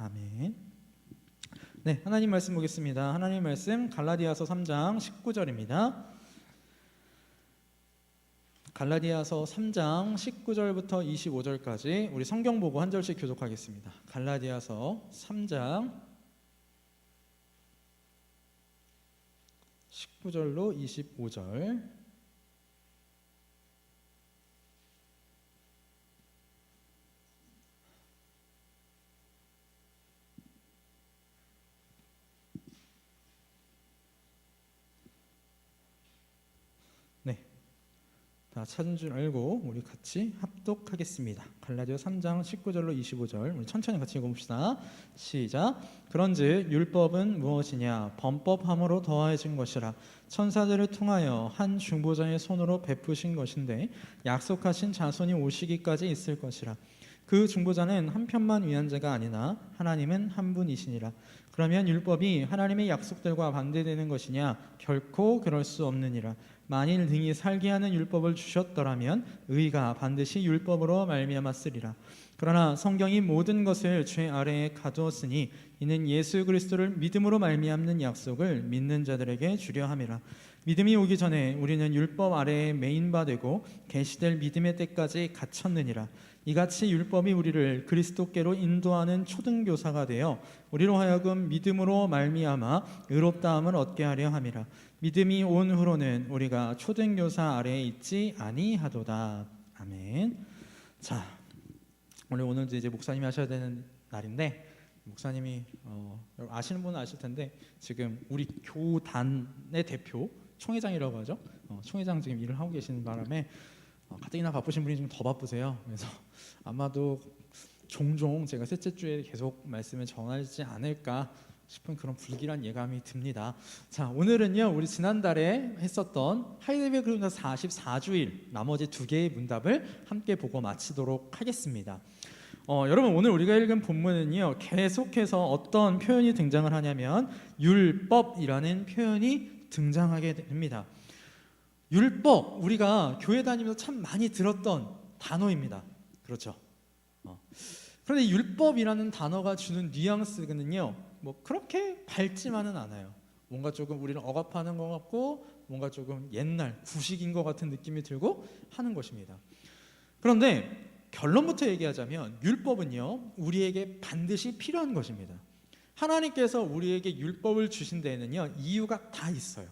아멘. 네, 하나님 말씀 보겠습니다. 하나님 말씀 갈라디아서 3장 19절입니다. 갈라디아서 3장 19절부터 25절까지 우리 성경 보고 한 절씩 교독하겠습니다. 갈라디아서 3장 19절로 25절. 네, 다 찾은 줄 알고 우리 같이 합독하겠습니다. 갈라디아 3장 19절로 25절 우리 천천히 같이 읽어봅시다. 시작. 그런즉 율법은 무엇이냐? 범법함으로 더하여진 것이라. 천사들을 통하여 한 중보자의 손으로 베푸신 것인데 약속하신 자손이 오시기까지 있을 것이라. 그 중보자는 한 편만 위한 자가 아니나 하나님은 한 분이시니라. 그러면 율법이 하나님의 약속들과 반대되는 것이냐? 결코 그럴 수 없느니라. 만일 등이 살게 하는 율법을 주셨더라면 의가 반드시 율법으로 말미암았으리라. 그러나 성경이 모든 것을 죄 아래에 가두었으니 이는 예수 그리스도를 믿음으로 말미암는 약속을 믿는 자들에게 주려 함이라. 믿음이 오기 전에 우리는 율법 아래에 매인 바 되고 계시될 믿음의 때까지 갇혔느니라. 이같이 율법이 우리를 그리스도께로 인도하는 초등교사가 되어 우리로 하여금 믿음으로 말미암아 의롭다함을 얻게 하려 함이라. 믿음이 온 후로는 우리가 초등교사 아래에 있지 아니하도다. 아멘. 자, 오늘 이제 목사님이 하셔야 되는 날인데 목사님이 아시는 분은 아실 텐데 지금 우리 교단의 대표 총회장이라고 하죠. 총회장 지금 일을 하고 계시는 바람에 가뜩이나 바쁘신 분이 좀 더 바쁘세요. 그래서 아마도 종종 제가 셋째 주에 계속 말씀을 전하지 않을까 싶은 그런 불길한 예감이 듭니다. 자, 오늘은요 우리 지난달에 했었던 하이델베르크 문답 44주일 나머지 두 개의 문답을 함께 보고 마치도록 하겠습니다. 여러분 오늘 우리가 읽은 본문은요 계속해서 어떤 표현이 등장을 하냐면 율법이라는 표현이 등장하게 됩니다. 율법, 우리가 교회 다니면서 참 많이 들었던 단어입니다. 그렇죠? 그런데 율법이라는 단어가 주는 뉘앙스는요 뭐 그렇게 밝지만은 않아요. 뭔가 조금 우리를 억압하는 것 같고 뭔가 조금 옛날 구식인 것 같은 느낌이 들고 하는 것입니다. 그런데 결론부터 얘기하자면 율법은요 우리에게 반드시 필요한 것입니다. 하나님께서 우리에게 율법을 주신 데에는요 이유가 다 있어요.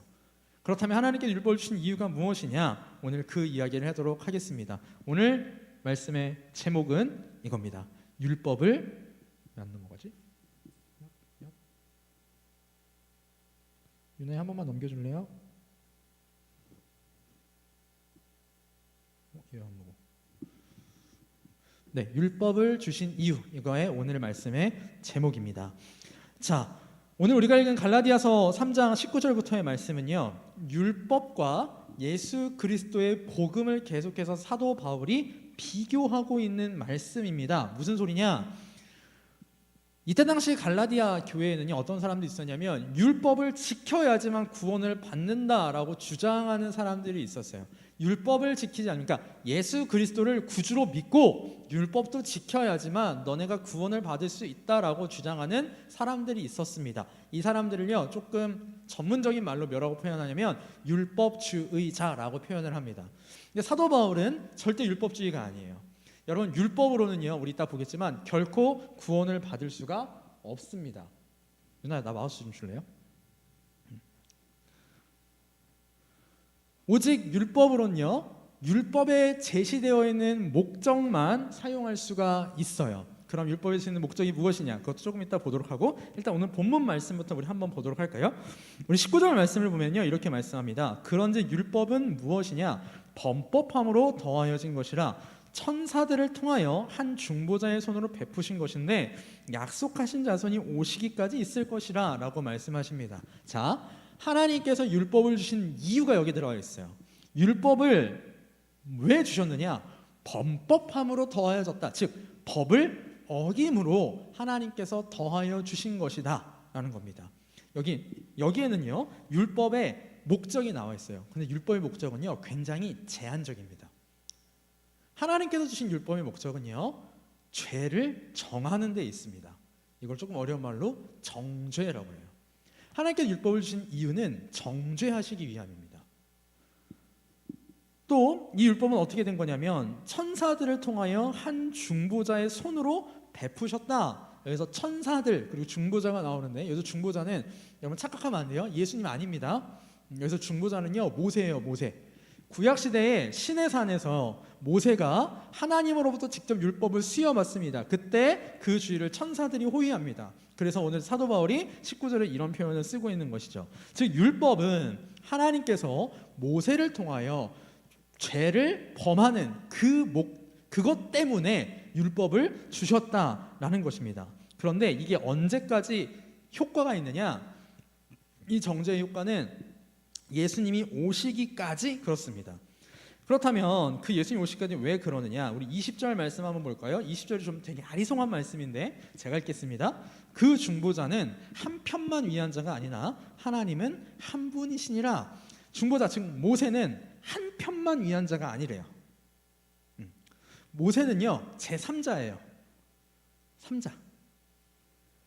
그렇다면 하나님께서 율법을 주신 이유가 무엇이냐? 오늘 그 이야기를 하도록 하겠습니다. 오늘 말씀의 제목은 이겁니다. 율법을 왜 안 넘어가지? 윤혜 한 번만 넘겨줄래요? 이거 안 먹어. 네, 율법을 주신 이유, 이거의 오늘 말씀의 제목입니다. 자, 오늘 우리가 읽은 갈라디아서 3장 19절부터의 말씀은요 율법과 예수 그리스도의 복음을 계속해서 사도 바울이 비교하고 있는 말씀입니다. 무슨 소리냐? 이때 당시 갈라디아 교회에는요 어떤 사람들이 있었냐면 율법을 지켜야지만 구원을 받는다라고 주장하는 사람들이 있었어요. 율법을 지키지 않으니까 예수 그리스도를 구주로 믿고 율법도 지켜야지만 너네가 구원을 받을 수 있다라고 주장하는 사람들이 있었습니다. 이 사람들을요 조금 전문적인 말로 뭐라고 표현하냐면 율법주의자라고 표현을 합니다. 근데 사도 바울은 절대 율법주의가 아니에요. 여러분 율법으로는요 우리 이따 보겠지만 결코 구원을 받을 수가 없습니다. 유나야 나 마우스 좀 줄래요? 오직 율법으로는요 율법에 제시되어 있는 목적만 사용할 수가 있어요. 그럼 율법에 있는 목적이 무엇이냐? 그것도 조금 이따 보도록 하고 일단 오늘 본문 말씀부터 우리 한번 보도록 할까요? 우리 19절 말씀을 보면요 이렇게 말씀합니다. 그런즉 율법은 무엇이냐? 범법함으로 더하여진 것이라. 천사들을 통하여 한 중보자의 손으로 베푸신 것인데 약속하신 자손이 오시기까지 있을 것이라 라고 말씀하십니다. 자, 하나님께서 율법을 주신 이유가 여기 들어가 있어요. 율법을 왜 주셨느냐? 범법함으로 더하여졌다. 즉 법을 어김으로 하나님께서 더하여 주신 것이다 라는 겁니다. 여기에는요 율법의 목적이 나와 있어요. 근데 율법의 목적은요 굉장히 제한적입니다. 하나님께서 주신 율법의 목적은요 죄를 정하는 데 있습니다. 이걸 조금 어려운 말로 정죄라고 해요. 하나님께서 율법을 주신 이유는 정죄하시기 위함입니다. 또 이 율법은 어떻게 된 거냐면 천사들을 통하여 한 중보자의 손으로 베푸셨다. 여기서 천사들 그리고 중보자가 나오는데 여기서 중보자는 여러분 착각하면 안 돼요. 예수님 아닙니다. 여기서 중보자는요 모세예요. 모세. 구약시대에 시내산에서 모세가 하나님으로부터 직접 율법을 수여받습니다. 그때 그 주의를 천사들이 호위합니다. 그래서 오늘 사도 바울이 19절에 이런 표현을 쓰고 있는 것이죠. 즉 율법은 하나님께서 모세를 통하여 죄를 범하는 그것 때문에 율법을 주셨다라는 것입니다. 그런데 이게 언제까지 효과가 있느냐? 이 정죄의 효과는 예수님이 오시기까지 그렇습니다. 그렇다면 그 예수님 오시기까지 왜 그러느냐? 우리 20절 말씀 한번 볼까요? 20절이 좀 되게 아리송한 말씀인데 제가 읽겠습니다. 그 중보자는 한 편만 위한 자가 아니나 하나님은 한 분이시니라. 중보자 즉 모세는 한 편만 위한 자가 아니래요. 모세는요 제3자예요. 3자.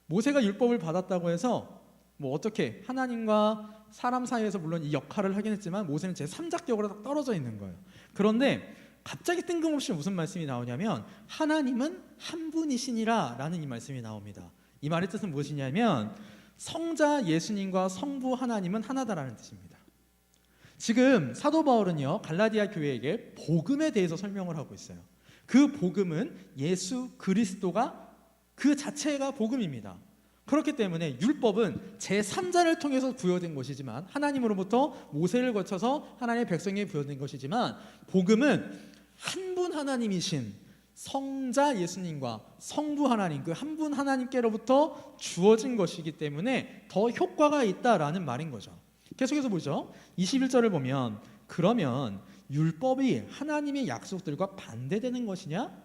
모세가 율법을 받았다고 해서 뭐 어떻게 하나님과 사람 사이에서 물론 이 역할을 하긴 했지만 모세는 제3자격으로 딱 떨어져 있는 거예요. 그런데 갑자기 뜬금없이 무슨 말씀이 나오냐면 하나님은 한 분이시니라 라는 이 말씀이 나옵니다. 이 말의 뜻은 무엇이냐면 성자 예수님과 성부 하나님은 하나다라는 뜻입니다. 지금 사도 바울은요 갈라디아 교회에게 복음에 대해서 설명을 하고 있어요. 그 복음은 예수 그리스도가 그 자체가 복음입니다. 그렇기 때문에 율법은 제3자를 통해서 부여된 것이지만 하나님으로부터 모세를 거쳐서 하나님의 백성에게 부여된 것이지만 복음은 한 분 하나님이신 성자 예수님과 성부 하나님 그 한 분 하나님께로부터 주어진 것이기 때문에 더 효과가 있다라는 말인 거죠. 계속해서 보죠. 21절을 보면 그러면 율법이 하나님의 약속들과 반대되는 것이냐?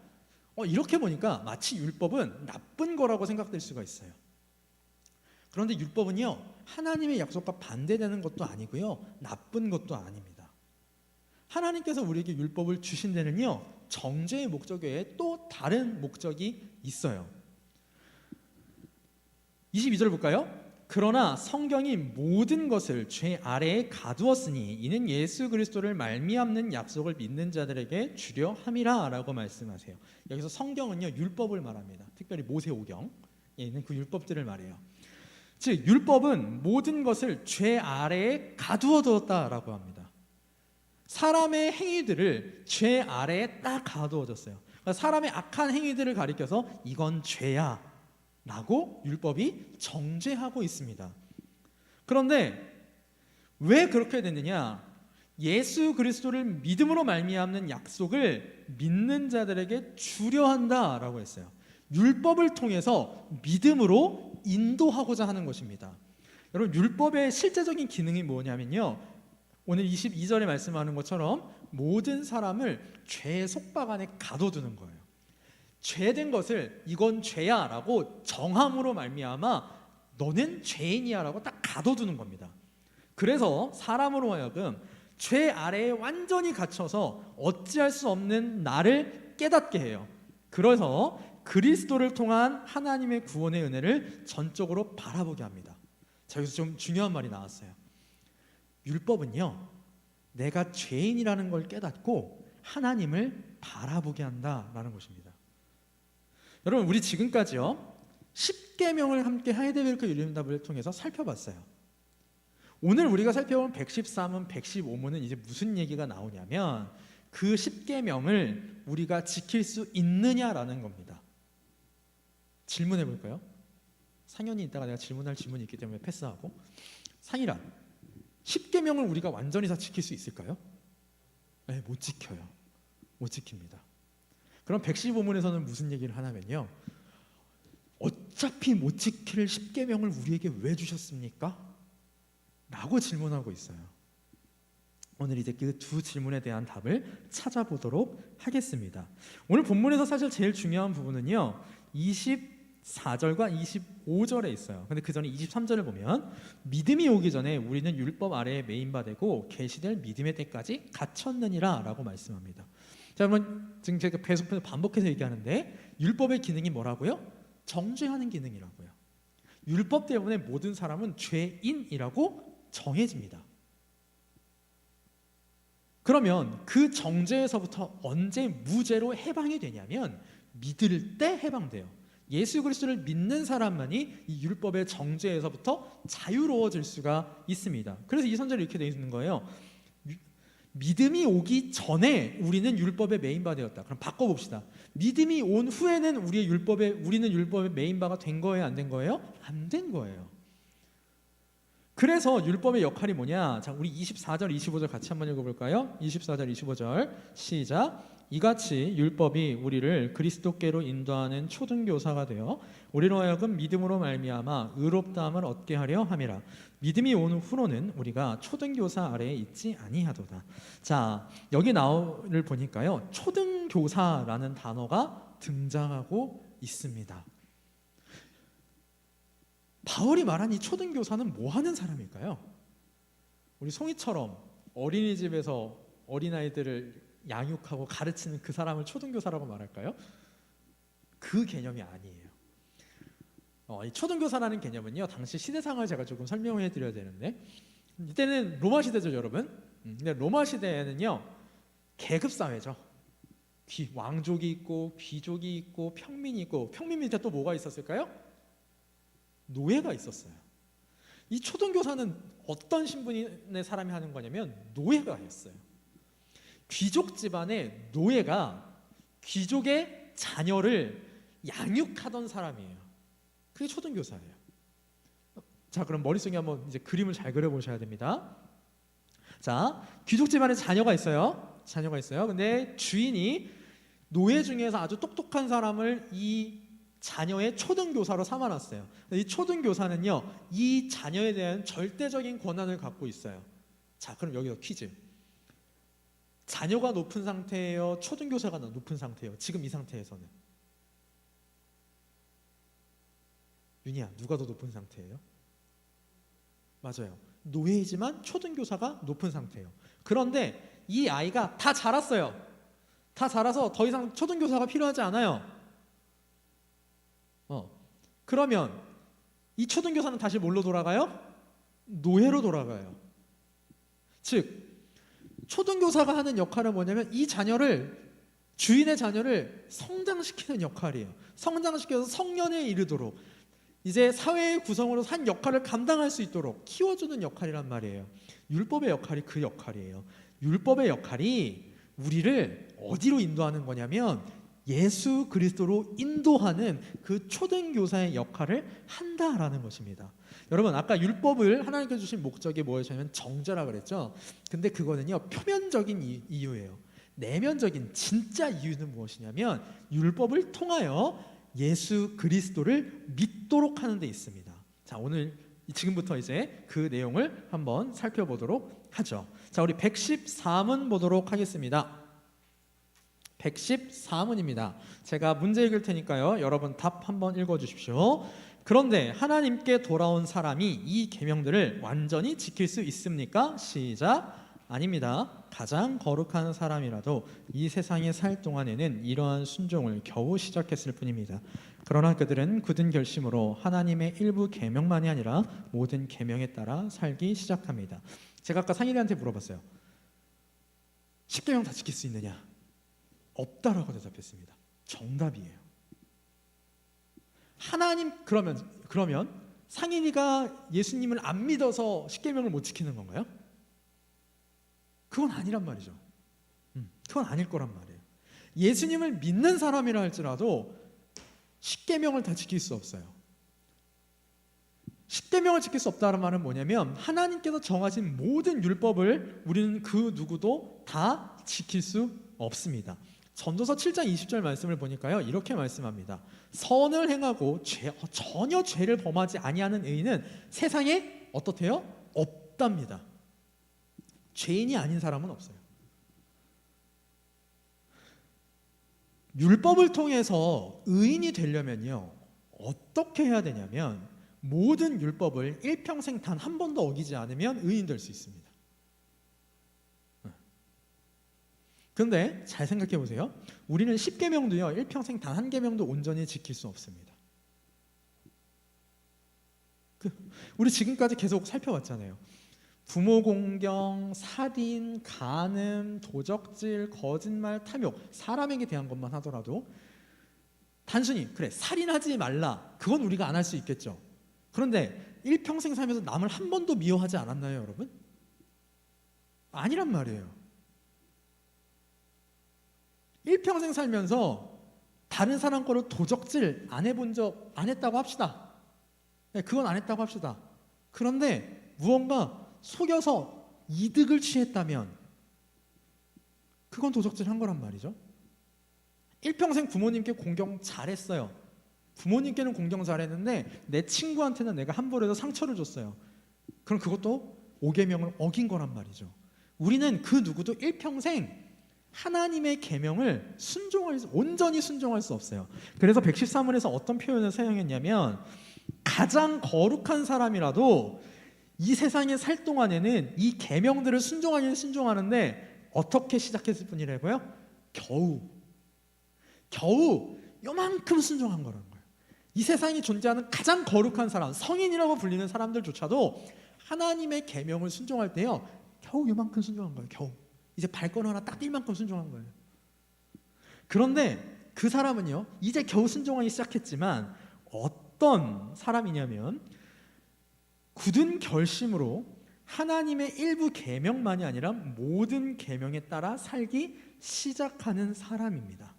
이렇게 보니까 마치 율법은 나쁜 거라고 생각될 수가 있어요. 그런데 율법은요 하나님의 약속과 반대되는 것도 아니고요 나쁜 것도 아닙니다. 하나님께서 우리에게 율법을 주신 데는요 정죄의 목적 외에 또 다른 목적이 있어요. 22절 볼까요? 그러나 성경이 모든 것을 죄 아래에 가두었으니 이는 예수 그리스도를 말미암는 약속을 믿는 자들에게 주려 함이라 라고 말씀하세요. 여기서 성경은요 율법을 말합니다. 특별히 모세오경에 있는 그 율법들을 말해요. 즉 율법은 모든 것을 죄 아래에 가두어 두었다라고 합니다. 사람의 행위들을 죄 아래에 딱 가두어졌어요. 그러니까 사람의 악한 행위들을 가리켜서 이건 죄야 라고 율법이 정죄하고 있습니다. 그런데 왜 그렇게 됐느냐? 예수 그리스도를 믿음으로 말미암는 약속을 믿는 자들에게 주려 한다라고 했어요. 율법을 통해서 믿음으로 인도하고자 하는 것입니다. 여러분 율법의 실제적인 기능이 뭐냐면요 오늘 22절에 말씀하는 것처럼 모든 사람을 죄의 속박 안에 가둬두는 거예요. 죄된 것을 이건 죄야 라고 정함으로 말미암아 너는 죄인이야 라고 딱 가둬두는 겁니다. 그래서 사람으로 하여금 죄 아래에 완전히 갇혀서 어찌할 수 없는 나를 깨닫게 해요. 그래서 그리스도를 통한 하나님의 구원의 은혜를 전적으로 바라보게 합니다. 자, 여기서 좀 중요한 말이 나왔어요. 율법은요 내가 죄인이라는 걸 깨닫고 하나님을 바라보게 한다라는 것입니다. 여러분 우리 지금까지요 10계명을 함께 하이데베르크 유리문답을 통해서 살펴봤어요. 오늘 우리가 살펴본 113문, 115문은 이제 무슨 얘기가 나오냐면 그 10계명을 우리가 지킬 수 있느냐라는 겁니다. 질문해 볼까요? 상현이 있다가 내가 질문할 질문이 있기 때문에 패스하고 상일아 10계명을 우리가 완전히 다 지킬 수 있을까요? 네, 못 지켜요. 못 지킵니다. 그럼 115문에서는 무슨 얘기를 하냐면요 어차피 못 지킬 10계명을 우리에게 왜 주셨습니까? 라고 질문하고 있어요. 오늘 이제 그 두 질문에 대한 답을 찾아보도록 하겠습니다. 오늘 본문에서 사실 제일 중요한 부분은요 24절과 25절에 있어요. 근데 그 전에 23절을 보면 믿음이 오기 전에 우리는 율법 아래에 매인바되고 계시될 믿음의 때까지 갇혔느니라 라고 말씀합니다. 자, 여러분 지금 제가 계속 반복해서 얘기하는데 율법의 기능이 뭐라고요? 정죄하는 기능이라고요. 율법 때문에 모든 사람은 죄인이라고 정해집니다. 그러면 그 정죄에서부터 언제 무죄로 해방이 되냐면 믿을 때 해방돼요. 예수 그리스도를 믿는 사람만이 이 율법의 정죄에서부터 자유로워질 수가 있습니다. 그래서 이 선절이 이렇게 되어 있는 거예요. 믿음이 오기 전에 우리는 율법의 메인바 되었다. 그럼 바꿔봅시다. 믿음이 온 후에는 우리는 율법의 메인바가 된 거예요? 안 된 거예요? 안 된 거예요. 그래서 율법의 역할이 뭐냐? 자, 우리 24절, 25절 같이 한번 읽어볼까요? 24절, 25절 시작. 이같이 율법이 우리를 그리스도께로 인도하는 초등교사가 되어 우리로 하여금 믿음으로 말미암아 의롭다함을 얻게 하려 함이라. 믿음이 온 후로는 우리가 초등교사 아래에 있지 아니하도다. 자, 여기 나오를 보니까요, 초등교사라는 단어가 등장하고 있습니다. 바울이 말한 이 초등교사는 뭐 하는 사람일까요? 우리 송이처럼 어린이집에서 어린아이들을 양육하고 가르치는 그 사람을 초등교사라고 말할까요? 그 개념이 아니에요. 이 초등교사라는 개념은요, 당시 시대상을 제가 조금 설명해 드려야 되는데, 이때는 로마 시대죠, 여러분. 근데 로마 시대에는요, 계급 사회죠. 왕족이 있고 귀족이 있고 평민이 있고, 평민 밑에 또 뭐가 있었을까요? 노예가 있었어요. 이 초등교사는 어떤 신분의 사람이 하는 거냐면 노예가였어요. 귀족 집안의 노예가 귀족의 자녀를 양육하던 사람이에요. 그게 초등교사예요. 자, 그럼 머릿속에 한번 이제 그림을 잘 그려보셔야 됩니다. 자, 귀족 집안에 자녀가 있어요. 근데 주인이 노예 중에서 아주 똑똑한 사람을 이 자녀의 초등교사로 삼아놨어요. 이 초등교사는요, 이 자녀에 대한 절대적인 권한을 갖고 있어요. 자, 그럼 여기서 퀴즈. 자녀가 높은 상태예요? 초등교사가 높은 상태예요? 지금 이 상태에서는? 윤희야, 누가 더 높은 상태예요? 맞아요. 노예이지만 초등교사가 높은 상태예요. 그런데 이 아이가 다 자랐어요. 다 자라서 더 이상 초등교사가 필요하지 않아요. 그러면 이 초등교사는 다시 뭘로 돌아가요? 노예로 돌아가요. 즉, 초등교사가 하는 역할은 뭐냐면 이 주인의 자녀를 성장시키는 역할이에요. 성장시켜서 성년에 이르도록 이제 사회의 구성으로 한 역할을 감당할 수 있도록 키워주는 역할이란 말이에요. 율법의 역할이 그 역할이에요. 율법의 역할이 우리를 어디로 인도하는 거냐면 예수 그리스도로 인도하는 그 초등교사의 역할을 한다라는 것입니다. 여러분, 아까 율법을 하나님께서 주신 목적이 뭐였냐면 정죄라 그랬죠. 근데 그거는요, 표면적인 이유예요. 내면적인 진짜 이유는 무엇이냐면 율법을 통하여 예수 그리스도를 믿도록 하는 데 있습니다. 자, 오늘 지금부터 이제 그 내용을 한번 살펴보도록 하죠. 자, 우리 114문 보도록 하겠습니다. 114문입니다. 제가 문제 읽을 테니까요, 여러분 답 한번 읽어주십시오. 그런데 하나님께 돌아온 사람이 이 계명들을 완전히 지킬 수 있습니까? 시작. 아닙니다. 가장 거룩한 사람이라도 이 세상에 살 동안에는 이러한 순종을 겨우 시작했을 뿐입니다. 그러나 그들은 굳은 결심으로 하나님의 일부 계명만이 아니라 모든 계명에 따라 살기 시작합니다. 제가 아까 상일이한테 물어봤어요. 10계명 다 지킬 수 있느냐? 없다라고 대답했습니다. 정답이에요. 그러면 상인이가 예수님을 안 믿어서 10계명을 못 지키는 건가요? 그건 아니란 말이죠. 그건 아닐 거란 말이에요. 예수님을 믿는 사람이라 할지라도 10계명을 다 지킬 수 없어요. 10계명을 지킬 수 없다는 말은 뭐냐면 하나님께서 정하신 모든 율법을 우리는 그 누구도 다 지킬 수 없습니다. 전도서 7장 20절 말씀을 보니까요, 이렇게 말씀합니다. 선을 행하고 전혀 죄를 범하지 아니하는 의인은 세상에 어떻대요? 없답니다. 죄인이 아닌 사람은 없어요. 율법을 통해서 의인이 되려면요, 어떻게 해야 되냐면 모든 율법을 일평생 단 한 번도 어기지 않으면 의인 될 수 있습니다. 그런데 잘 생각해 보세요. 우리는 10계명도요, 일평생 단 한 계명도 온전히 지킬 수 없습니다. 우리 지금까지 계속 살펴봤잖아요. 부모 공경, 살인, 간음, 도적질, 거짓말, 탐욕, 사람에게 대한 것만 하더라도 단순히 그래 살인하지 말라 그건 우리가 안 할 수 있겠죠. 그런데 일평생 살면서 남을 한 번도 미워하지 않았나요, 여러분? 아니란 말이에요. 일평생 살면서 다른 사람 거를 도적질 안 했다고 합시다. 네, 그건 안 했다고 합시다. 그런데 무언가 속여서 이득을 취했다면 그건 도적질 한 거란 말이죠. 일평생 부모님께 공경 잘했어요. 부모님께는 공경 잘했는데 내 친구한테는 내가 함부로 해서 상처를 줬어요. 그럼 그것도 5계명을 어긴 거란 말이죠. 우리는 그 누구도 일평생 하나님의 계명을 온전히 순종할 수 없어요. 그래서 113원에서 어떤 표현을 사용했냐면 가장 거룩한 사람이라도 이 세상에 살 동안에는 이 계명들을 순종하긴 순종하는데 어떻게 시작했을 뿐이라고요? 겨우 요만큼 순종한 거라는 거예요. 이 세상에 존재하는 가장 거룩한 사람, 성인이라고 불리는 사람들조차도 하나님의 계명을 순종할 때요 겨우 요만큼 순종한 거예요. 겨우 이제 발권 하나 딱 뛸 만큼 순종한 거예요. 그런데 그 사람은요 이제 겨우 순종하기 시작했지만 어떤 사람이냐면 굳은 결심으로 하나님의 일부 계명만이 아니라 모든 계명에 따라 살기 시작하는 사람입니다.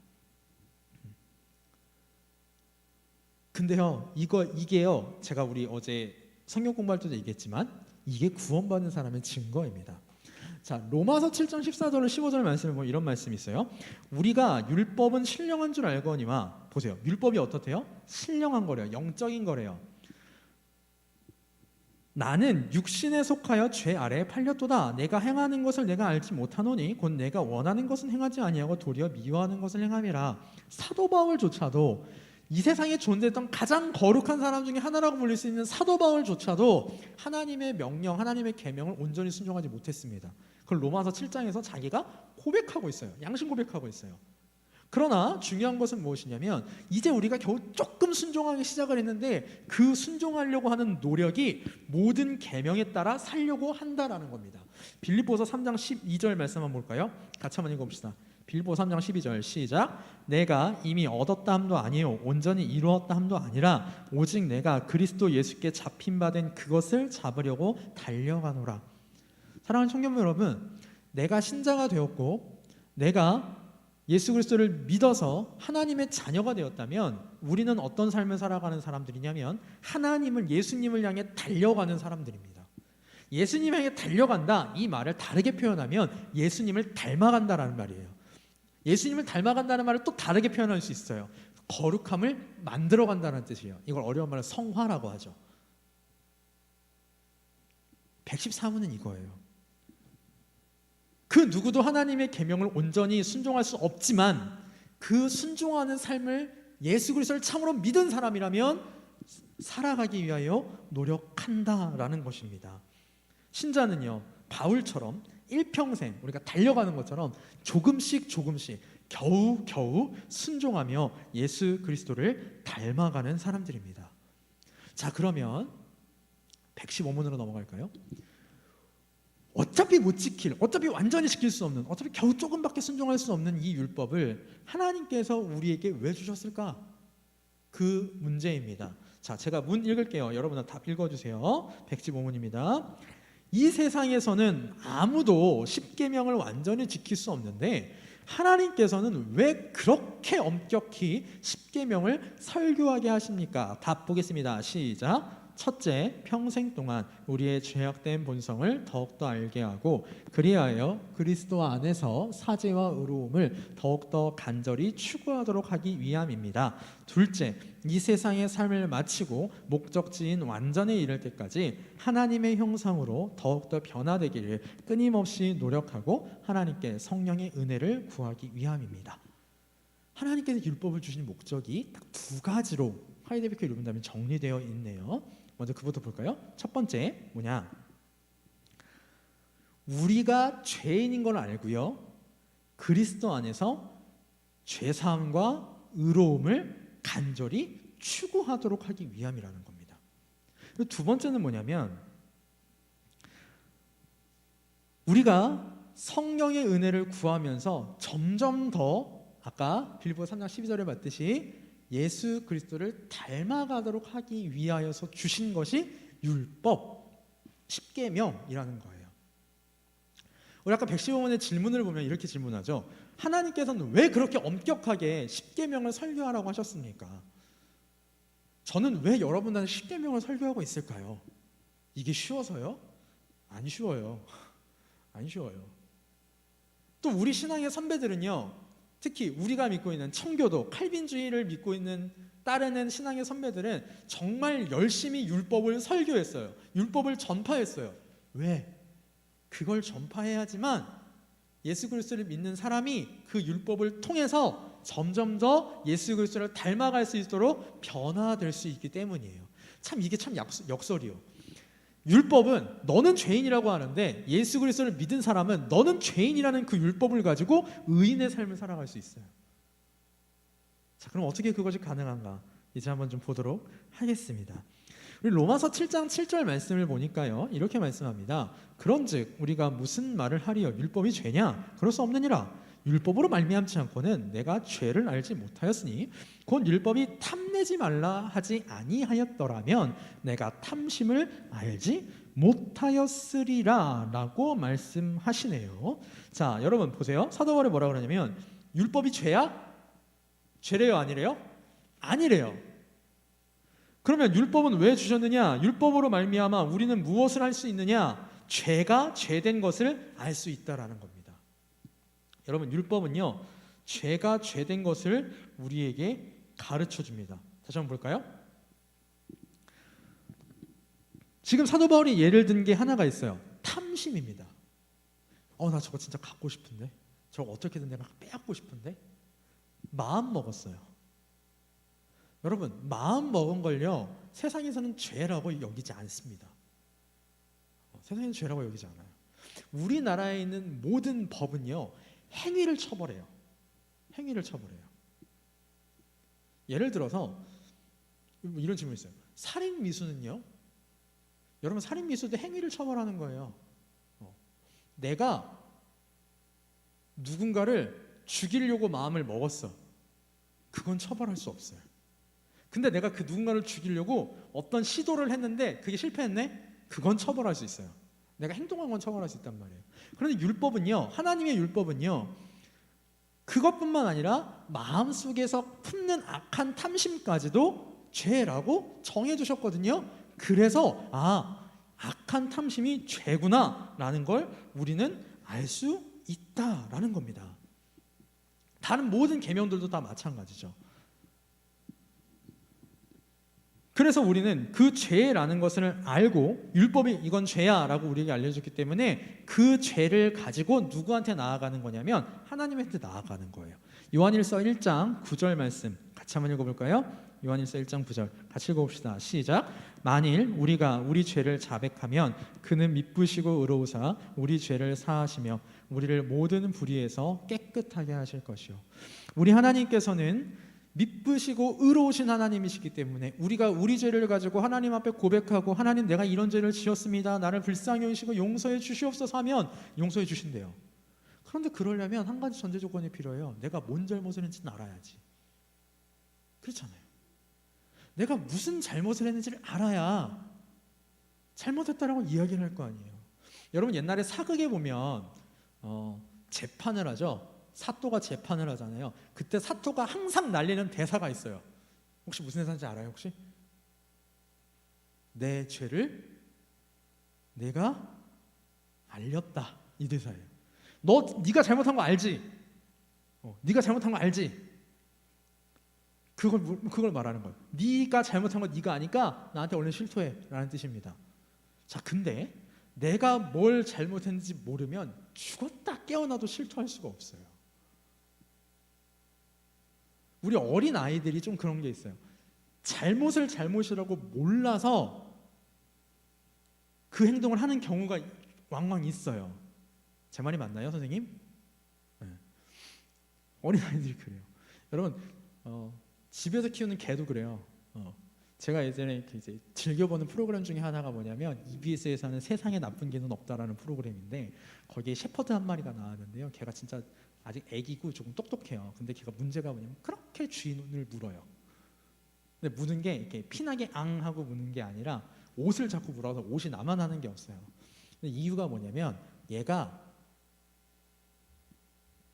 근데요 이게요 제가 우리 어제 성경 공부할 때도 얘기했지만 이게 구원받는 사람의 증거입니다. 자, 로마서 7장 14절 15절 말씀에 보면 이런 말씀이 있어요. 우리가 율법은 신령한 줄 알거니와 보세요. 율법이 어떻대요? 신령한 거래요. 영적인 거래요. 나는 육신에 속하여 죄 아래에 팔렸도다. 내가 행하는 것을 내가 알지 못하노니 곧 내가 원하는 것은 행하지 아니하고 도리어 미워하는 것을 행함이라. 사도 바울조차도 이 세상에 존재했던 가장 거룩한 사람 중에 하나라고 불릴 수 있는 사도 바울조차도 하나님의 명령, 하나님의 계명을 온전히 순종하지 못했습니다. 그걸 로마서 7장에서 자기가 고백하고 있어요. 양심 고백하고 있어요. 그러나 중요한 것은 무엇이냐면 이제 우리가 겨우 조금 순종하기 시작을 했는데 그 순종하려고 하는 노력이 모든 계명에 따라 살려고 한다라는 겁니다. 빌립보서 3장 12절 말씀 한번 볼까요? 같이 한번 읽어봅시다. 빌립보서 3장 12절 시작. 내가 이미 얻었다 함도 아니요 온전히 이루었다 함도 아니라 오직 내가 그리스도 예수께 잡힌 바 된 그것을 잡으려고 달려가노라. 사랑하는 청년부 여러분, 내가 신자가 되었고 내가 예수 그리스도를 믿어서 하나님의 자녀가 되었다면 우리는 어떤 삶을 살아가는 사람들이냐면 하나님을 예수님을 향해 달려가는 사람들입니다. 예수님 향해 달려간다 이 말을 다르게 표현하면 예수님을 닮아간다라는 말이에요. 예수님을 닮아간다는 말을 또 다르게 표현할 수 있어요. 거룩함을 만들어간다는 뜻이에요. 이걸 어려운 말로 성화라고 하죠. 114문은 이거예요. 그 누구도 하나님의 계명을 온전히 순종할 수 없지만 그 순종하는 삶을 예수 그리스도를 참으로 믿은 사람이라면 살아가기 위하여 노력한다라는 것입니다. 신자는요 바울처럼 일평생 우리가 달려가는 것처럼 조금씩 겨우 순종하며 예수 그리스도를 닮아가는 사람들입니다. 자, 그러면 115문으로 넘어갈까요? 어차피 완전히 지킬 수 없는, 어차피 겨우 조금밖에 순종할 수 없는 이 율법을 하나님께서 우리에게 왜 주셨을까? 그 문제입니다. 자, 제가 문 읽을게요. 여러분은 다 읽어주세요. 115문입니다. 이 세상에서는 아무도 십계명을 완전히 지킬 수 없는데 하나님께서는 왜 그렇게 엄격히 십계명을 설교하게 하십니까? 답 보겠습니다. 시작. 첫째, 평생 동안 우리의 죄악된 본성을 더욱더 알게 하고 그리하여 그리스도 안에서 사죄와 의로움을 더욱더 간절히 추구하도록 하기 위함입니다. 둘째, 이 세상의 삶을 마치고 목적지인 완전에 이를 때까지 하나님의 형상으로 더욱더 변화되기를 끊임없이 노력하고 하나님께 성령의 은혜를 구하기 위함입니다. 하나님께서 율법을 주신 목적이 딱 두 가지로 하이데베케 율법담이 정리되어 있네요. 먼저 그부터 볼까요? 첫 번째 뭐냐? 우리가 죄인인 걸 알고요. 그리스도 안에서 죄사함과 의로움을 간절히 추구하도록 하기 위함이라는 겁니다. 그리고 두 번째는 뭐냐면 우리가 성령의 은혜를 구하면서 점점 더 아까 빌립보서 3장 12절에 봤듯이 예수 그리스도를 닮아가도록 하기 위하여서 주신 것이 율법, 십계명이라는 거예요. 우리 아까 115번의 질문을 보면 이렇게 질문하죠. 하나님께서는 왜 그렇게 엄격하게 십계명을 설교하라고 하셨습니까? 저는 왜 여러분한테 십계명을 설교하고 있을까요? 이게 쉬워서요? 안 쉬워요. 안 쉬워요. 또 우리 신앙의 선배들은요, 특히 우리가 믿고 있는 청교도, 칼빈주의를 믿고 있는 따르는 신앙의 선배들은 정말 열심히 율법을 설교했어요. 율법을 전파했어요. 왜? 그걸 전파해야지만 예수 그리스도를 믿는 사람이 그 율법을 통해서 점점 더 예수 그리스도를 닮아갈 수 있도록 변화될 수 있기 때문이에요. 참 이게 참 역설이요. 율법은 너는 죄인이라고 하는데 예수 그리스도를 믿은 사람은 너는 죄인이라는 그 율법을 가지고 의인의 삶을 살아갈 수 있어요. 자, 그럼 어떻게 그것이 가능한가? 이제 한번 좀 보도록 하겠습니다. 우리 로마서 7장 7절 말씀을 보니까요, 이렇게 말씀합니다. 그런즉 우리가 무슨 말을 하리요? 율법이 죄냐? 그럴 수 없느니라. 율법으로 말미암지 않고는 내가 죄를 알지 못하였으니 곧 율법이 탐내지 말라 하지 아니하였더라면 내가 탐심을 알지 못하였으리라 라고 말씀하시네요. 자, 여러분 보세요. 사도 바울이 뭐라고 그러냐면 율법이 죄야? 죄래요? 아니래요? 아니래요. 그러면 율법은 왜 주셨느냐? 율법으로 말미암아 우리는 무엇을 할 수 있느냐? 죄가 죄된 것을 알 수 있다라는 겁니다. 여러분, 율법은요, 죄가 죄된 것을 우리에게 가르쳐 줍니다. 다시 한번 볼까요? 지금 사도 바울이 예를 든 게 하나가 있어요. 탐심입니다. 나 저거 진짜 갖고 싶은데, 저거 어떻게든 내가 빼앗고 싶은데, 마음 먹었어요. 여러분, 마음 먹은 걸요, 세상에서는 죄라고 여기지 않습니다. 세상에는 죄라고 여기지 않아요. 우리나라에 있는 모든 법은요, 행위를 처벌해요. 행위를 처벌해요. 예를 들어서 이런 질문이 있어요. 살인 미수는요? 여러분, 살인 미수도 행위를 처벌하는 거예요. 내가 누군가를 죽이려고 마음을 먹었어. 그건 처벌할 수 없어요. 근데 내가 그 누군가를 죽이려고 어떤 시도를 했는데 그게 실패했네? 그건 처벌할 수 있어요. 내가 행동한 건 처벌할 수 있단 말이에요. 그런데 율법은요, 하나님의 율법은요, 그것뿐만 아니라 마음속에서 품는 악한 탐심까지도 죄라고 정해주셨거든요. 그래서 악한 탐심이 죄구나 라는 걸 우리는 알 수 있다라는 겁니다. 다른 모든 계명들도 다 마찬가지죠. 그래서 우리는 그 죄라는 것을 알고 율법이 이건 죄야 라고 우리에게 알려줬기 때문에 그 죄를 가지고 누구한테 나아가는 거냐면 하나님한테 나아가는 거예요. 요한일서 1장 9절 말씀 같이 한번 읽어볼까요? 요한일서 1장 9절 같이 읽어봅시다. 시작. 만일 우리가 우리 죄를 자백하면 그는 미쁘시고 의로우사 우리 죄를 사하시며 우리를 모든 불의에서 깨끗하게 하실 것이요. 우리 하나님께서는 미쁘시고 의로우신 하나님이시기 때문에 우리가 우리 죄를 가지고 하나님 앞에 고백하고 하나님 내가 이런 죄를 지었습니다. 나를 불쌍히 여기시고 용서해 주시옵소서 하면 용서해 주신대요. 그런데 그러려면 한 가지 전제 조건이 필요해요. 내가 뭔 잘못을 했는지는 알아야지. 그렇잖아요. 내가 무슨 잘못을 했는지를 알아야 잘못했다라고 이야기를 할 거 아니에요. 여러분 옛날에 사극에 보면 재판을 하죠. 사또가 재판을 하잖아요. 그때 사또가 항상 날리는 대사가 있어요. 혹시 무슨 대사인지 알아요? 혹시? 내 죄를 내가 알렸다. 이 대사예요. 네가 잘못한 거 알지? 네가 잘못한 거 알지? 그걸 말하는 거예요. 네가 잘못한 거 네가 아니까 나한테 얼른 실토해 라는 뜻입니다. 자, 근데 내가 뭘 잘못했는지 모르면 죽었다 깨어나도 실토할 수가 없어요. 우리 어린 아이들이 좀 그런 게 있어요. 잘못을 잘못이라고 몰라서 그 행동을 하는 경우가 왕왕 있어요. 제 말이 맞나요, 선생님? 네. 어린 아이들이 그래요. 여러분 집에서 키우는 개도 그래요. 제가 예전에 이렇게 이제 즐겨보는 프로그램 중에 하나가 뭐냐면 EBS에서 하는 세상에 나쁜 개는 없다라는 프로그램인데 거기에 셰퍼드 한 마리가 나왔는데요. 걔가 진짜 아직 애기고 조금 똑똑해요. 근데 걔가 문제가 뭐냐면 그렇게 주인을 물어요. 근데 무는 게 이렇게 피나게 앙 하고 무는 게 아니라 옷을 자꾸 물어서 옷이 나만 하는 게 없어요. 근데 이유가 뭐냐면 얘가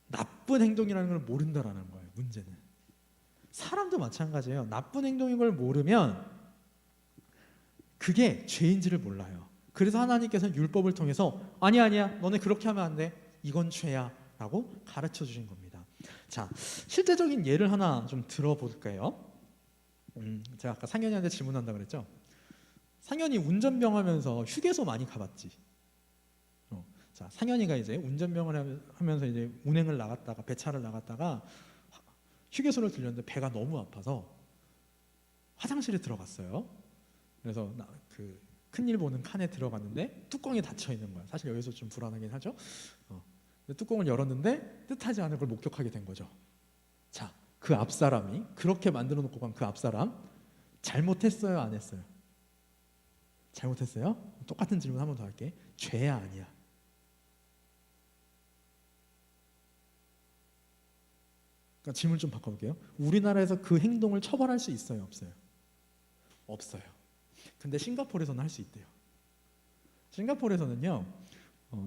나쁜 행동이라는 걸 모른다라는 거예요. 문제는 사람도 마찬가지예요. 나쁜 행동인 걸 모르면 그게 죄인지를 몰라요. 그래서 하나님께서는 율법을 통해서 아니야 너네 그렇게 하면 안 돼. 이건 죄야 라고 가르쳐 주신 겁니다. 자, 실제적인 예를 하나 좀 들어볼까요? 제가 아까 상현이한테 질문한다 그랬죠. 상현이 운전병 하면서 휴게소 많이 가봤지. 자, 상현이가 이제 운전병을 하면서 이제 운행을 나갔다가 배차를 나갔다가 휴게소를 들렸는데 배가 너무 아파서 화장실에 들어갔어요. 그래서 그 큰일 보는 칸에 들어갔는데 뚜껑이 닫혀 있는 거야. 사실 여기서 좀 불안하긴 하죠. 뚜껑을 열었는데 뜻하지 않은 걸 목격하게 된 거죠. 자, 그 앞사람이 그렇게 만들어 놓고 간 그 앞사람 잘못했어요, 안 했어요? 잘못했어요? 똑같은 질문 한 번 더 할게. 죄야, 아니야? 그러니까 질문 좀 바꿔볼게요. 우리나라에서 그 행동을 처벌할 수 있어요, 없어요? 없어요. 근데 싱가포르에서는 할 수 있대요. 싱가포르에서는요,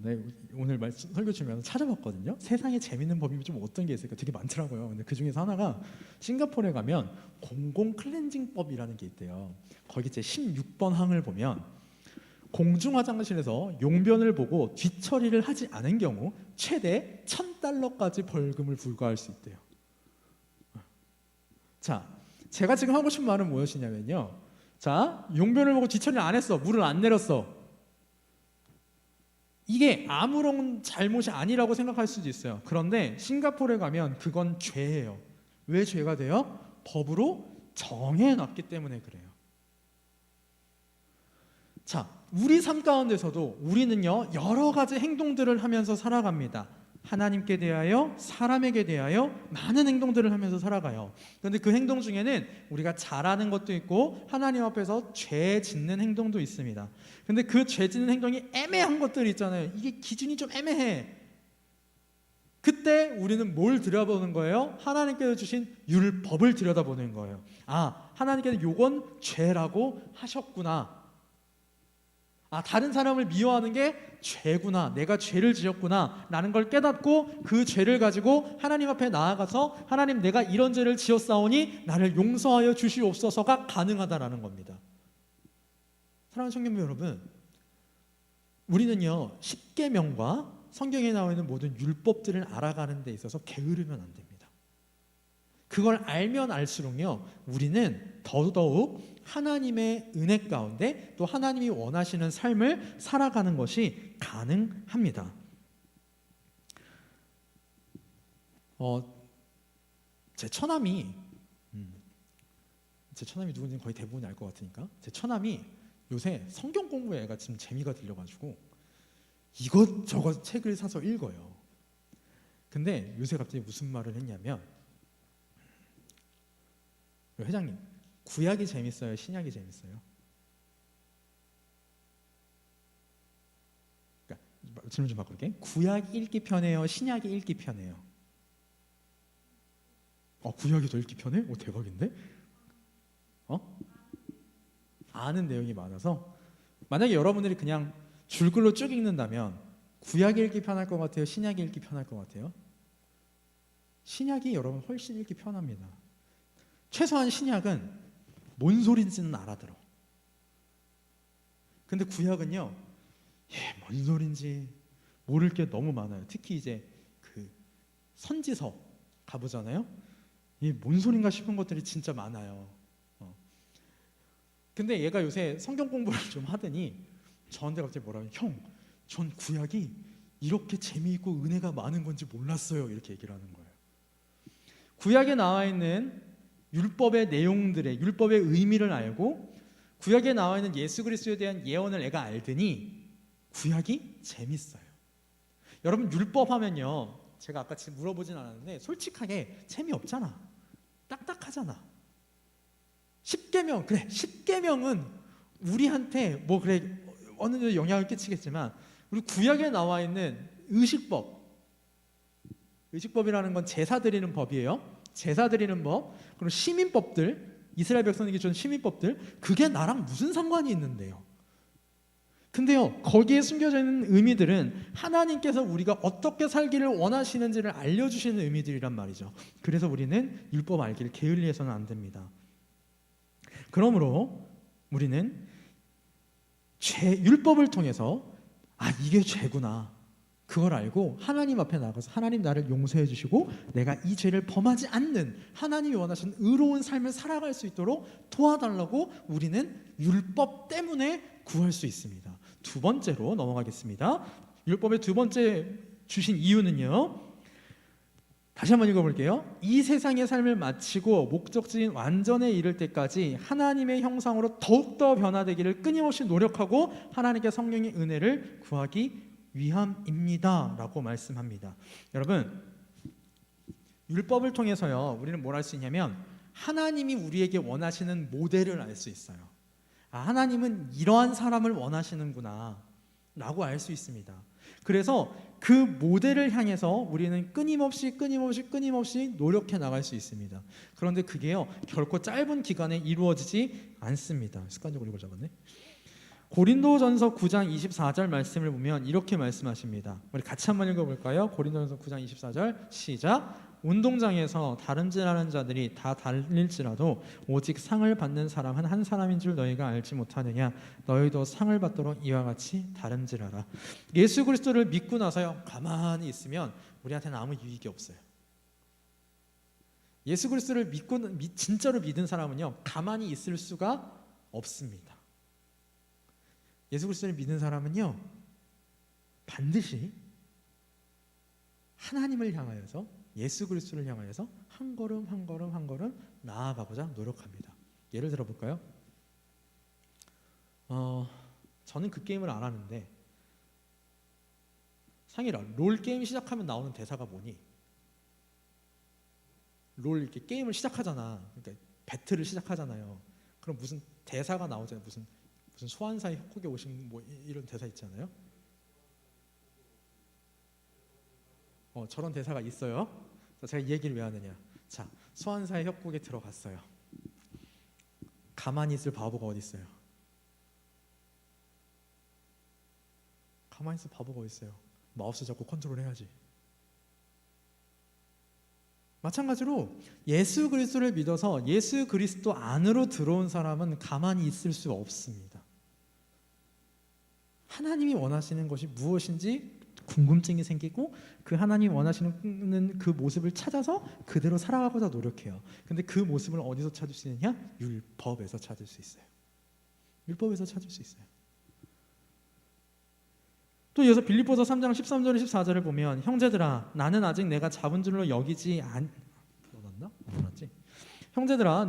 네, 오늘 설교 중에서 찾아봤거든요. 세상에 재밌는 법이 좀 어떤 게 있을까 되게 많더라고요. 근데 그 중에서 하나가 싱가포르에 가면 공공 클렌징법이라는 게 있대요. 거기 제 16번 항을 보면 공중 화장실에서 용변을 보고 뒤처리를 하지 않은 경우 최대 $1,000까지 벌금을 부과할 수 있대요. 자, 제가 지금 하고 싶은 말은 무엇이냐면요. 자, 용변을 보고 뒤처리를 안 했어. 물을 안 내렸어. 이게 아무런 잘못이 아니라고 생각할 수도 있어요. 그런데 싱가포르에 가면 그건 죄예요. 왜 죄가 돼요? 법으로 정해놨기 때문에 그래요. 자, 우리 삶 가운데서도 우리는요, 여러 가지 행동들을 하면서 살아갑니다. 하나님께 대하여, 사람에게 대하여 많은 행동들을 하면서 살아가요. 그런데 그 행동 중에는 우리가 잘하는 것도 있고 하나님 앞에서 죄 짓는 행동도 있습니다. 근데 그 죄 짓는 행동이 애매한 것들이 있잖아요. 이게 기준이 좀 애매해. 그때 우리는 뭘 들여다보는 거예요? 하나님께서 주신 율법을 들여다보는 거예요. 아, 하나님께서 요건 죄라고 하셨구나. 아, 다른 사람을 미워하는 게 죄구나, 내가 죄를 지었구나 라는 걸 깨닫고 그 죄를 가지고 하나님 앞에 나아가서 하나님, 내가 이런 죄를 지었사오니 나를 용서하여 주시옵소서가 가능하다라는 겁니다. 사랑하는 청년부 여러분, 우리는요, 십계명과 성경에 나와 있는 모든 율법들을 알아가는 데 있어서 게으르면 안 됩니다. 그걸 알면 알수록요, 우리는 더더욱 하나님의 은혜 가운데 또 하나님이 원하시는 삶을 살아가는 것이 가능합니다. 제 처남이 누군지 거의 대부분이 알 것 같으니까, 제 처남이 요새 성경 공부에 애가 지금 재미가 들려가지고 이것저것 책을 사서 읽어요. 근데 요새 갑자기 무슨 말을 했냐면, 회장님, 구약이 재밌어요? 신약이 재밌어요? 그러니까 질문 좀 바꿀게. 구약이 읽기 편해요? 신약이 읽기 편해요? 구약이 더 읽기 편해? 오, 대박인데? 아는 내용이 많아서. 만약에 여러분들이 그냥 줄글로 쭉 읽는다면 구약이 읽기 편할 것 같아요? 신약이 읽기 편할 것 같아요? 신약이 여러분 훨씬 읽기 편합니다. 최소한 신약은 뭔 소리인지는 알아들어. 근데 구약은요, 뭔 소리인지 모를 게 너무 많아요. 특히 이제 그 선지서 가보잖아요. 이게 뭔 소린가 싶은 것들이 진짜 많아요. 근데 얘가 요새 성경 공부를 좀 하더니 저한테 갑자기 뭐라면, 형, 전 구약이 이렇게 재미있고 은혜가 많은 건지 몰랐어요, 이렇게 얘기를 하는 거예요. 구약에 나와 있는 율법의 내용들의, 율법의 의미를 알고 구약에 나와 있는 예수 그리스도에 대한 예언을 애가 알더니 구약이 재밌어요. 여러분, 율법 하면요, 제가 아까 지금 물어보진 않았는데 솔직하게 재미없잖아. 딱딱하잖아. 십계명, 그래, 십계명은 우리한테 뭐 그래 어느 정도 영향을 끼치겠지만 우리 구약에 나와 있는 의식법이라는 건 제사 드리는 법이에요. 제사 드리는 법, 그리고 시민법들, 이스라엘 백성에게 준 시민법들, 그게 나랑 무슨 상관이 있는데요? 근데요, 거기에 숨겨져 있는 의미들은 하나님께서 우리가 어떻게 살기를 원하시는지를 알려주시는 의미들이란 말이죠. 그래서 우리는 율법 알기를 게을리해서는 안 됩니다. 그러므로 우리는 율법을 통해서 이게 죄구나, 그걸 알고 하나님 앞에 나가서 하나님 나를 용서해 주시고 내가 이 죄를 범하지 않는 하나님이 원하시는 의로운 삶을 살아갈 수 있도록 도와달라고 우리는 율법 때문에 구할 수 있습니다. 두 번째로 넘어가겠습니다. 율법의 두 번째 주신 이유는요, 다시 한번 읽어볼게요. 이 세상의 삶을 마치고 목적지인 완전에 이를 때까지 하나님의 형상으로 더욱더 변화되기를 끊임없이 노력하고 하나님께 성령의 은혜를 구하기 위함입니다 라고 말씀합니다. 여러분, 율법을 통해서요, 우리는 뭘 할 수 있냐면 하나님이 우리에게 원하시는 모델을 알 수 있어요. 하나님은 이러한 사람을 원하시는구나 라고 알 수 있습니다. 그래서 그 모델을 향해서 우리는 끊임없이 노력해 나갈 수 있습니다. 그런데 그게요, 결코 짧은 기간에 이루어지지 않습니다. 습관적으로 이걸 적었네. 고린도전서 9장 24절 말씀을 보면 이렇게 말씀하십니다. 우리 같이 한번 읽어볼까요? 고린도전서 9장 24절 시작. 운동장에서 다름질하는 자들이 다 달릴지라도 오직 상을 받는 사람은 한 사람인 줄 너희가 알지 못하느냐. 너희도 상을 받도록 이와 같이 다름질하라. 예수 그리스도를 믿고 나서요, 가만히 있으면 우리한테는 아무 유익이 없어요. 예수 그리스도를 진짜로 믿은 사람은요, 가만히 있을 수가 없습니다. 예수 그리스도를 믿는 사람은요, 반드시 하나님을 향하여서, 예수 그리스도를 향하여서 한 걸음 나아가고자 노력합니다. 예를 들어 볼까요? 저는 그 게임을 안 하는데, 상일아, 롤 게임 시작하면 나오는 대사가 뭐니? 롤 이렇게 게임을 시작하잖아. 그러니까 배틀을 시작하잖아요. 그럼 무슨 대사가 나오잖아요. 무슨 소환사의 협곡에 오신 뭐 이런 대사 있잖아요. 저런 대사가 있어요. 제가 이 얘기를 왜 하느냐. 자, 소환사의 협곡에 들어갔어요. 가만히 있을 바보가 어디 있어요? 가만히 있을 바보가 어디 있어요? 마우스 잡고 컨트롤 해야지. 마찬가지로 예수 그리스도를 믿어서 예수 그리스도 안으로 들어온 사람은 가만히 있을 수 없습니다. 하나님이 원하시는 것이 무엇인지 궁금증이 생기고 그 하나님이 원하시는 그 모습을 찾아서 그대로 살아가고자 노력해요. 근데 그 모습을 어디서 찾을 수 있느냐? 율법에서 찾을 수 있어요. 율법에서 찾을 수 있어요. 또 이어서 빌립보서 3장 13절 14절을 보면 형제들아 나는 아직 내가 잡은 줄로 여기지 형제들아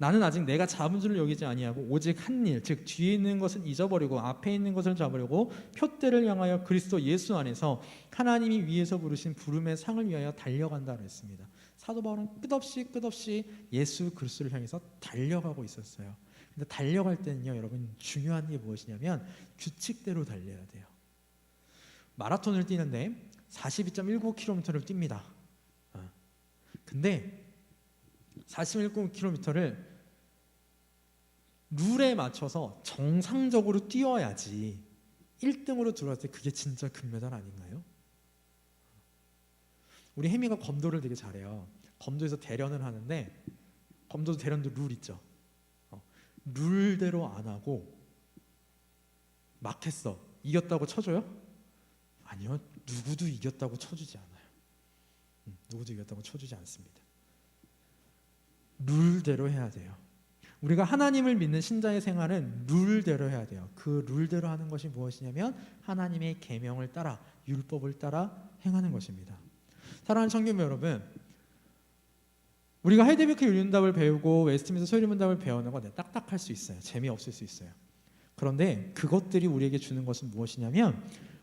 나는 아직 내가 잡은 줄로 여기지 아니하고 오직 한 일, 즉 뒤에 있는 것은 잊어버리고 앞에 있는 것을 잡으려고 표대를 향하여 그리스도 예수 안에서 하나님이 위에서 부르신 부름의 상을 위하여 달려간다 그랬습니다. 사도 바울은 끝없이 예수 그리스도를 향해서 달려가고 있었어요. 근데 달려갈 때는요, 여러분, 중요한 게 무엇이냐면 규칙대로 달려야 돼요. 마라톤을 뛰는데 42.19km를 뜁니다. 근데 41km를 룰에 맞춰서 정상적으로 뛰어야지 1등으로 들어왔을 때 그게 진짜 금메달 아닌가요? 우리 혜미가 검도를 되게 잘해요. 검도에서 대련을 하는데 검도도 대련도 룰 있죠. 룰대로 안 하고 막 했어. 이겼다고 쳐줘요? 아니요. 누구도 이겼다고 쳐주지 않아요. 누구도 이겼다고 쳐주지 않습니다. 룰대로 해야 돼요. 우리가 하나님을 믿는 신자의 생활은 룰대로 해야 돼요. 그 룰대로 하는 것이 무엇이냐면 하나님의 계명을 따라, 율법을 따라 행하는 것입니다. 사랑하는 청교부 여러분, 우리가 heidelberg 율문답을 배우고 웨스트민스터 소율문답을 배우는 건 딱딱할 수 있어요. 재미없을 수 있어요. 그런데 그것들이 우리에게 주는 것은 무엇이냐면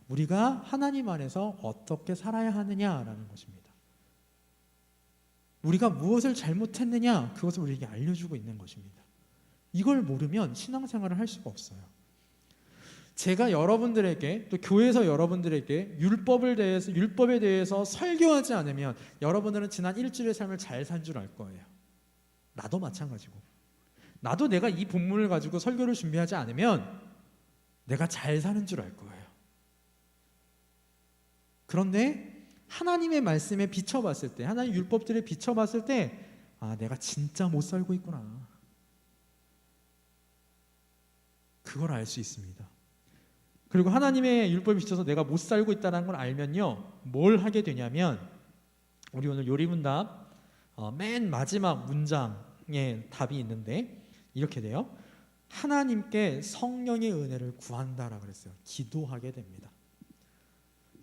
우리가 하나님 안에서 어떻게 살아야 하느냐라는 것입니다. 우리가 무엇을 잘못했느냐, 그것을 우리에게 알려주고 있는 것입니다. 이걸 모르면 신앙생활을 할 수가 없어요. 제가 여러분들에게, 또 교회에서 여러분들에게 율법에 대해서 설교하지 않으면 여러분들은 지난 일주일의 삶을 잘 산 줄 알 거예요. 나도 마찬가지고. 나도 내가 이 본문을 가지고 설교를 준비하지 않으면 내가 잘 사는 줄 알 거예요. 그런데 하나님의 말씀에 비춰봤을 때, 하나님 율법들에 비춰봤을 때, 아, 내가 진짜 못 살고 있구나, 그걸 알 수 있습니다. 그리고 하나님의 율법에 비춰서 내가 못 살고 있다는 걸 알면요, 뭘 하게 되냐면, 우리 오늘 요리문답 맨 마지막 문장에 답이 있는데 이렇게 돼요. 하나님께 성령의 은혜를 구한다라고 그랬어요. 기도하게 됩니다.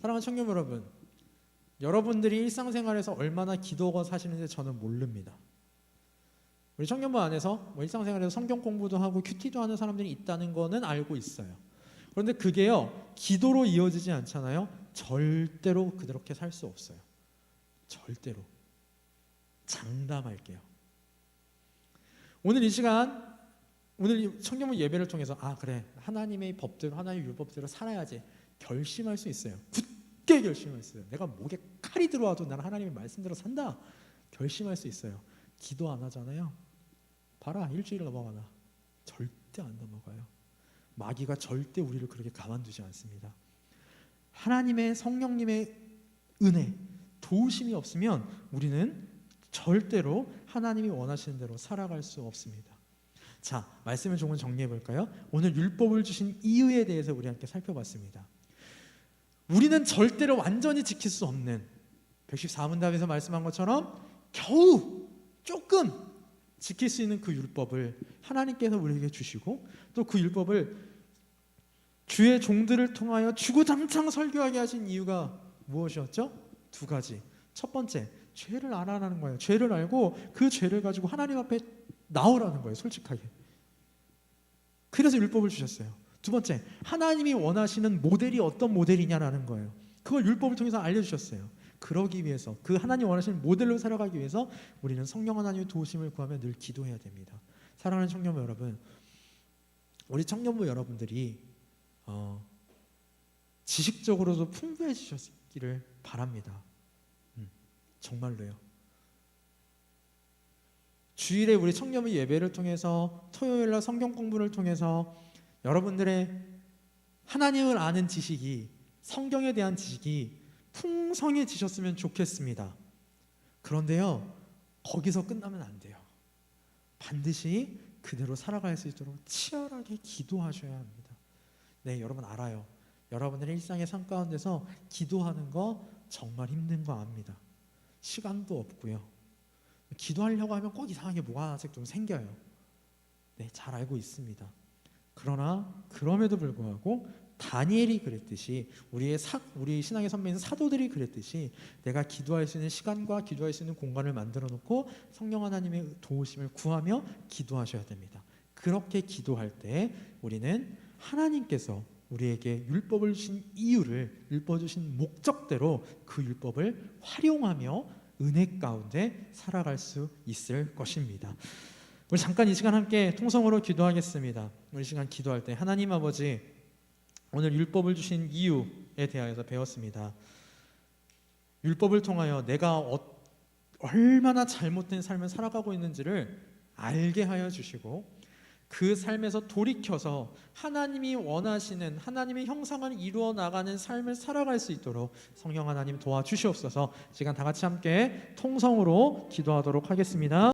사랑하는 청년 여러분, 여러분들이 일상생활에서 얼마나 기도하고 사시는지 저는 모릅니다. 우리 청년부 안에서 일상생활에서 성경 공부도 하고 큐티도 하는 사람들이 있다는 거는 알고 있어요. 그런데 그게요, 기도로 이어지지 않잖아요. 절대로 그렇게 살 수 없어요. 절대로. 장담할게요. 오늘 이 시간, 오늘 청년부 예배를 통해서 아, 그래, 하나님의 법대로, 하나님의 율법대로 살아야지 결심할 수 있어요. 굳게 결심할 수 있어요. 내가 목에 칼이 들어와도 나는 하나님의 말씀대로 산다, 결심할 수 있어요. 기도 안 하잖아요. 봐라, 일주일 넘어가나. 절대 안 넘어가요. 마귀가 절대 우리를 그렇게 가만두지 않습니다. 하나님의 성령님의 은혜, 도우심이 없으면 우리는 절대로 하나님이 원하시는 대로 살아갈 수 없습니다. 자, 말씀을 조금 정리해 볼까요? 오늘 율법을 주신 이유에 대해서 우리 함께 살펴봤습니다. 우리는 절대로 완전히 지킬 수 없는, 114문답에서 말씀한 것처럼 겨우 조금 지킬 수 있는 그 율법을 하나님께서 우리에게 주시고, 또 그 율법을 주의 종들을 통하여 주구장창 설교하게 하신 이유가 무엇이었죠? 두 가지. 첫 번째, 죄를 알아라는 거예요. 죄를 알고 그 죄를 가지고 하나님 앞에 나오라는 거예요. 솔직하게. 그래서 율법을 주셨어요. 두 번째, 하나님이 원하시는 모델이 어떤 모델이냐라는 거예요. 그걸 율법을 통해서 알려주셨어요. 그러기 위해서, 그 하나님 원하시는 모델로 살아가기 위해서 우리는 성령 하나님의 도우심을 구하며 늘 기도해야 됩니다. 사랑하는 청년부 여러분, 우리 청년부 여러분들이 지식적으로도 풍부해지셨기를 바랍니다. 정말로요. 주일에 우리 청년부 예배를 통해서, 토요일날 성경 공부를 통해서 여러분들의 하나님을 아는 지식이, 성경에 대한 지식이 풍성해지셨으면 좋겠습니다. 그런데요, 거기서 끝나면 안 돼요. 반드시 그대로 살아갈 수 있도록 치열하게 기도하셔야 합니다. 네, 여러분 알아요. 여러분들의 일상의 삶 가운데서 기도하는 거 정말 힘든 거 압니다. 시간도 없고요. 기도하려고 하면 꼭 이상하게 뭐가 하나씩 좀 생겨요. 네, 잘 알고 있습니다. 그러나 그럼에도 불구하고 다니엘이 그랬듯이, 우리 신앙의 선배인 사도들이 그랬듯이, 내가 기도할 수 있는 시간과 기도할 수 있는 공간을 만들어 놓고 성령 하나님의 도우심을 구하며 기도하셔야 됩니다. 그렇게 기도할 때 우리는 하나님께서 우리에게 율법을 주신 이유를, 율법 주신 목적대로 그 율법을 활용하며 은혜 가운데 살아갈 수 있을 것입니다. 우리 잠깐 이 시간 함께 통성으로 기도하겠습니다. 우리 시간 기도할 때 하나님 아버지, 오늘 율법을 주신 이유에 대하여서 배웠습니다. 율법을 통하여 내가 얼마나 잘못된 삶을 살아가고 있는지를 알게 하여 주시고, 그 삶에서 돌이켜서 하나님이 원하시는, 하나님의 형상을 이루어 나가는 삶을 살아갈 수 있도록 성령 하나님 도와주시옵소서. 시간 다 같이 함께 통성으로 기도하도록 하겠습니다.